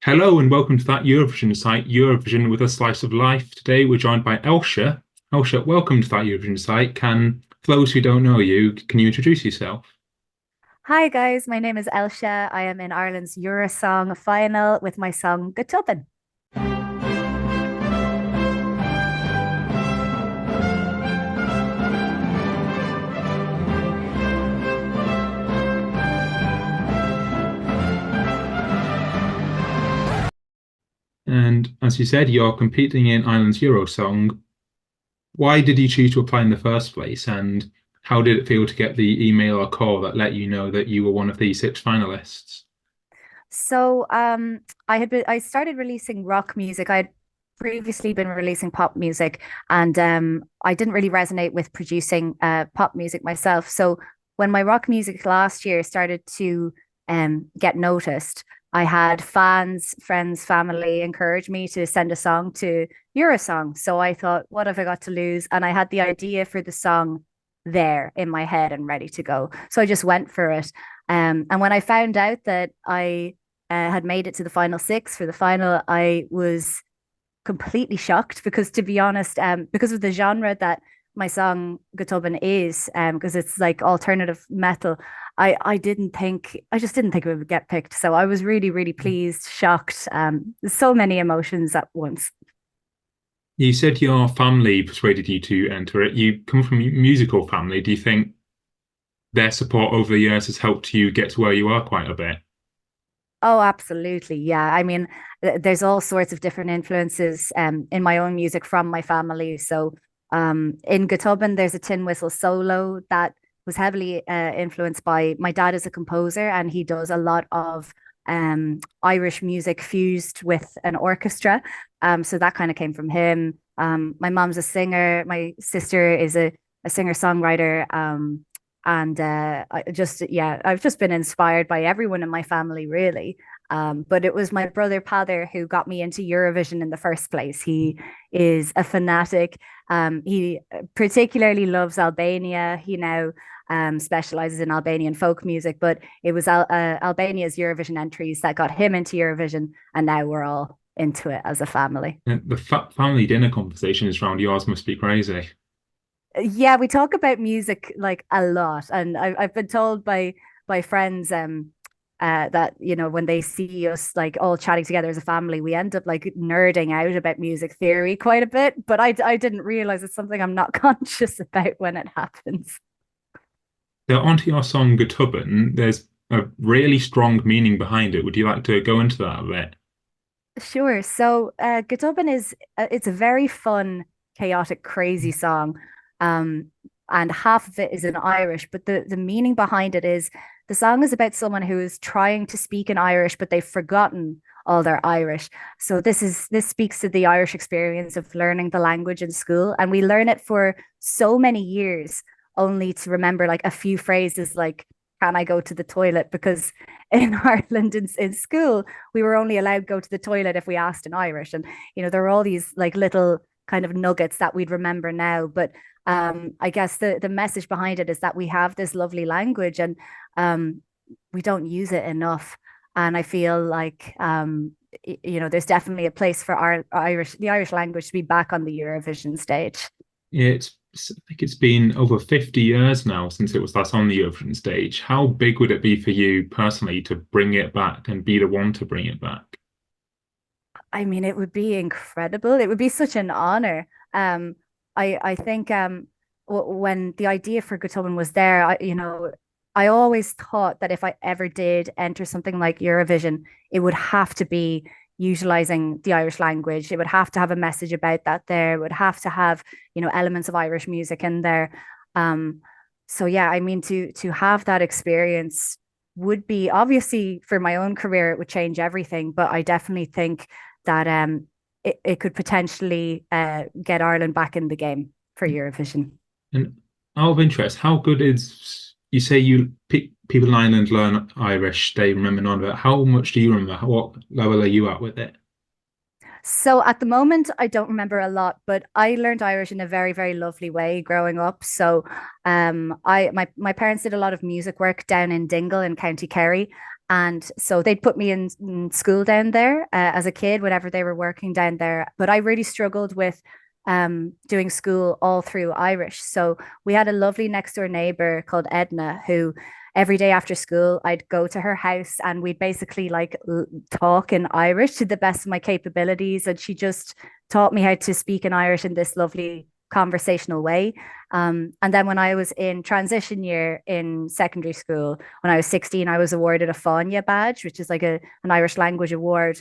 Hello and welcome to that Eurovision site, Eurovision with a Slice of Life. Today we're joined by Ailsha. Ailsha, welcome to that Eurovision site. For those who don't know you, can you introduce yourself? Hi guys, my name is Ailsha. I am in Ireland's Eurosong final with my song Tobann. And as you said, you're competing in Ireland's Eurosong. Why did you choose to apply in the first place? And how did it feel to get the email or call that let you know that you were one of the six finalists? I started releasing rock music. I had previously been releasing pop music, and I didn't really resonate with producing pop music myself. So when my rock music last year started to get noticed, I had fans, friends, family encourage me to send a song to Eurosong. So I thought, what have I got to lose? And I had the idea for the song there in my head and ready to go. So I just went for it. And when I found out that I had made it to the final six for the final, I was completely shocked because, to be honest, because of the genre that my song Tobann is, because it's like alternative metal, I just didn't think it would get picked. So I was really, really pleased, shocked, so many emotions at once. You said your family persuaded you to enter it. You come from a musical family. Do you think their support over the years has helped you get to where you are quite a bit? Oh, absolutely. Yeah. I mean, there's all sorts of different influences in my own music from my family. So in Tobann, there's a tin whistle solo that was heavily influenced by my dad is a composer and he does a lot of Irish music fused with an orchestra. So that kind of came from him. My mom's a singer. My sister is a singer-songwriter. And I've just been inspired by everyone in my family, really. But it was my brother Pather who got me into Eurovision in the first place. He is a fanatic. He particularly loves Albania. He now specializes in Albanian folk music, but it was Albania's Eurovision entries that got him into Eurovision, and now we're all into it as a family. The family dinner conversations around yours must be crazy. Yeah, we talk about music like a lot, and I've been told by friends that when they see us like all chatting together as a family, we end up like nerding out about music theory quite a bit. But I didn't realize it's something I'm not conscious about when it happens. So onto your song Gutubben, there's a really strong meaning behind it. Would you like to go into that a bit? Sure. So, Godobin is it's a very fun, chaotic, crazy song. Um, and half of it is in Irish, but the meaning behind it is the song is about someone who is trying to speak in Irish, but they've forgotten all their Irish. So this speaks to the Irish experience of learning the language in school, and we learn it for so many years, only to remember like a few phrases like "Can I go to the toilet?" Because in Ireland in school we were only allowed to go to the toilet if we asked in Irish. And, there are all these like little kind of nuggets that we'd remember now. But I guess the message behind it is that we have this lovely language and um, we don't use it enough. And I feel like, there's definitely a place for the Irish language to be back on the Eurovision stage. Yeah, I think it's been over 50 years now since it was last on the Eurovision stage. How big would it be for you personally to bring it back and be the one to bring it back? I mean, it would be incredible. It would be such an honor. I think when the idea for Beethoven was there, I always thought that if I ever did enter something like Eurovision, it would have to be utilizing the Irish language. It would have to have a message about that there. It would have to have, elements of Irish music in there. Um, so yeah, I mean, to have that experience would be obviously for my own career, it would change everything. But I definitely think that it could potentially get Ireland back in the game for Eurovision. And out of interest, how good is you say people in Ireland learn Irish, they remember none of it. How much do you remember? What level are you at with it? So at the moment, I don't remember a lot, but I learned Irish in a very, very lovely way growing up. So my parents did a lot of music work down in Dingle in County Kerry. And so they'd put me in school down there as a kid whenever they were working down there. But I really struggled with doing school all through Irish. So we had a lovely next door neighbor called Edna who every day after school I'd go to her house and we'd basically like talk in Irish to the best of my capabilities. And she just taught me how to speak in Irish in this lovely conversational way. And then when I was in transition year in secondary school, when I was 16, I was awarded a Fáinne badge, which is like an Irish language award.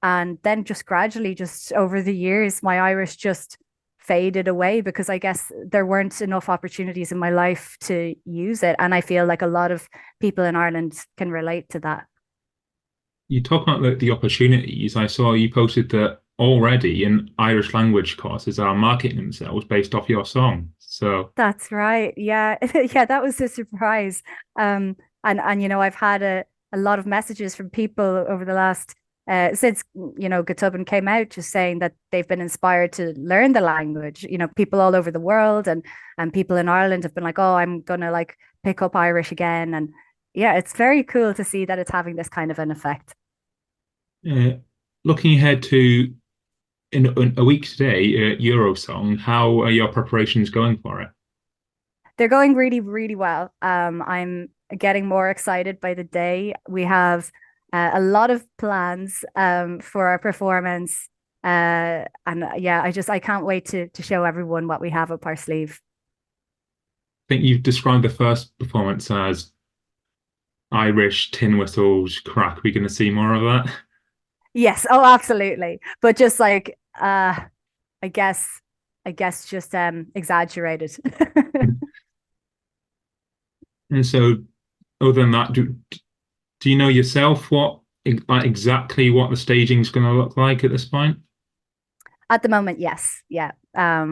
And then just gradually, just over the years, my Irish just faded away because I guess there weren't enough opportunities in my life to use it. And I feel like a lot of people in Ireland can relate to that. You talk about the opportunities. I saw you posted that already in Irish language courses are marketing themselves based off your song. So That's right. Yeah. Yeah, that was a surprise. And you know, I've had a lot of messages from people over the last since you know Tobann came out just saying that they've been inspired to learn the language. You know, people all over the world and people in Ireland have been like, "Oh, I'm gonna like pick up Irish again." And yeah, it's very cool to see that it's having this kind of an effect. uh, looking ahead to in a week today, Eurosong, how are your preparations going for it? They're going really, really well. I'm getting more excited by the day. We have a lot of plans for our performance. And yeah, I can't wait to show everyone what we have up our sleeve. I think you've described the first performance as Irish tin whistles crack. We're going to see more of that. Yes, oh, absolutely. But just like I guess I guess just exaggerated. And so, other than that, do you know yourself what like exactly what the staging's going to look like at this point? At the moment, yes. Yeah.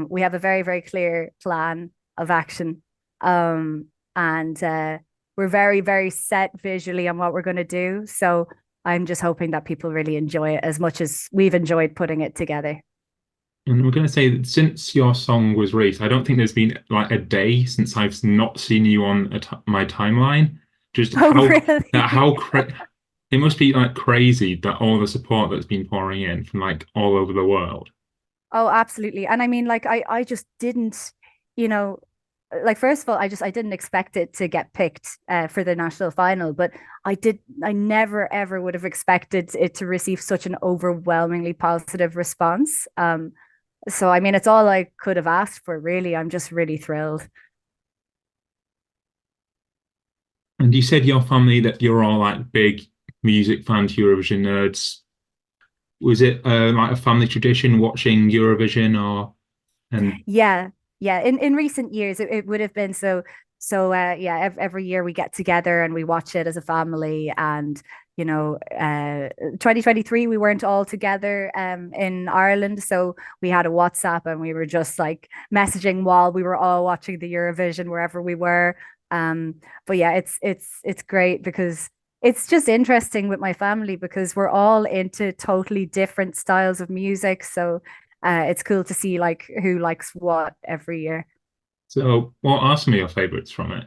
We have a very, very clear plan of action. And we're very, very set visually on what we're going to do. So I'm just hoping that people really enjoy it as much as we've enjoyed putting it together. And we're going to say that since your song was released, I don't think there's been like a day since I've not seen you on my timeline. Just Oh, how really? it must be like crazy that all the support that's been pouring in from like all over the world. Oh, absolutely. And I mean, like, I just didn't, you know, like, first of all, I didn't expect it to get picked for the national final, but I never ever would have expected it to receive such an overwhelmingly positive response. So, I mean, it's all I could have asked for, really. I'm just really thrilled. And you said your family that you're all like big music fans, Eurovision nerds. Was it like a family tradition watching Eurovision or and Yeah, yeah. In recent years, it would have been yeah. Every year we get together and we watch it as a family. And you know, 2023 we weren't all together in Ireland, so we had a WhatsApp and we were just like messaging while we were all watching the Eurovision wherever we were. Um, but yeah, it's great because it's just interesting with my family because we're all into totally different styles of music. So it's cool to see like who likes what every year. so what are some of your favorites from it?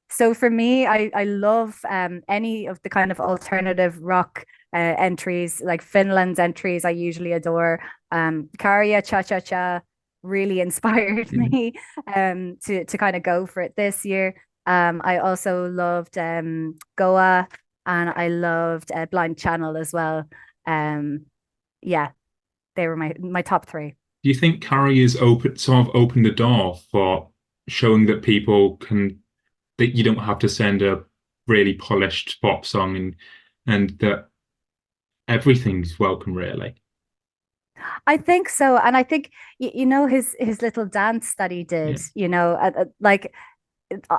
So for me, I love any of the kind of alternative rock entries, like Finland's entries. I usually adore. Karja Cha Cha Cha really inspired me to kind of go for it this year. I also loved Goa, and I loved Blind Channel as well. Um, yeah, they were my top three. Do you think Carrie is open sort of opened the door for showing that people can that you don't have to send a really polished pop song and that everything's welcome really? I think so, and I think you know his little dance that he Yeah. did. You know, like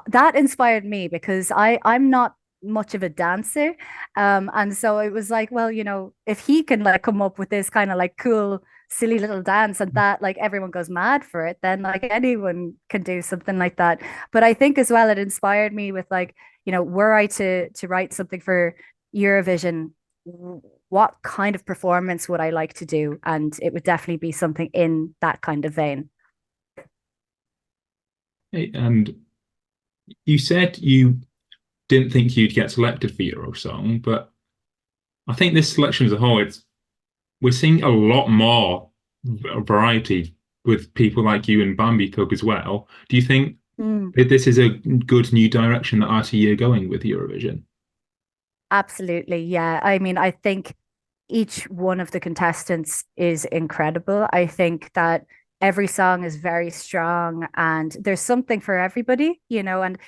that inspired me because I'm not much of a dancer, and so it was like, well, you know, if he can like come up with this kind of like cool, silly little dance, and that like everyone goes mad for it, then like anyone can do something like that. But I think as well, it inspired me with like, you know, were I to write something for Eurovision, what kind of performance would I like to do? And it would definitely be something in that kind of vein. And you said you didn't think you'd get selected for Eurosong, but I think this selection as a whole, we're seeing a lot more variety with people like you and Bambi Cook as well. Do you think Mm. that this is a good new direction that RTE are going with Eurovision? Absolutely. Yeah. I mean, I think each one of the contestants is incredible. I think that every song is very strong and there's something for everybody, and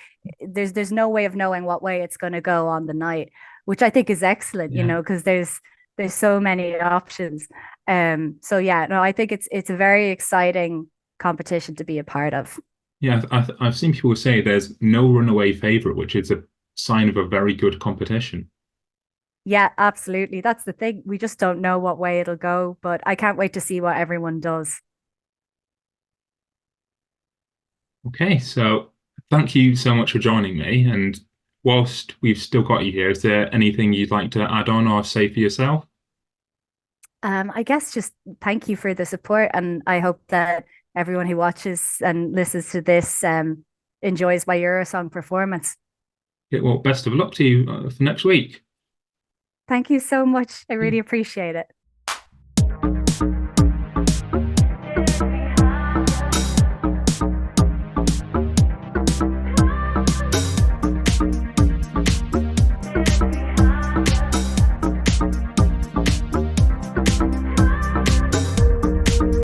there's no way of knowing what way it's going to go on the night, which I think is excellent, Yeah. because there's so many options. So yeah, no, I think it's a very exciting competition to be a part of. Yeah, I've seen people say there's no runaway favorite, which is a sign of a very good competition. Yeah, absolutely. That's the thing. We just don't know what way it'll go, but I can't wait to see what everyone does. Okay, so thank you so much for joining me. And whilst we've still got you here, is there anything you'd like to add on or say for yourself? I guess just thank you for the support, and I hope that everyone who watches and listens to this enjoys my Eurosong performance. Yeah, well, best of luck to you for next week. Thank you so much. I really appreciate it.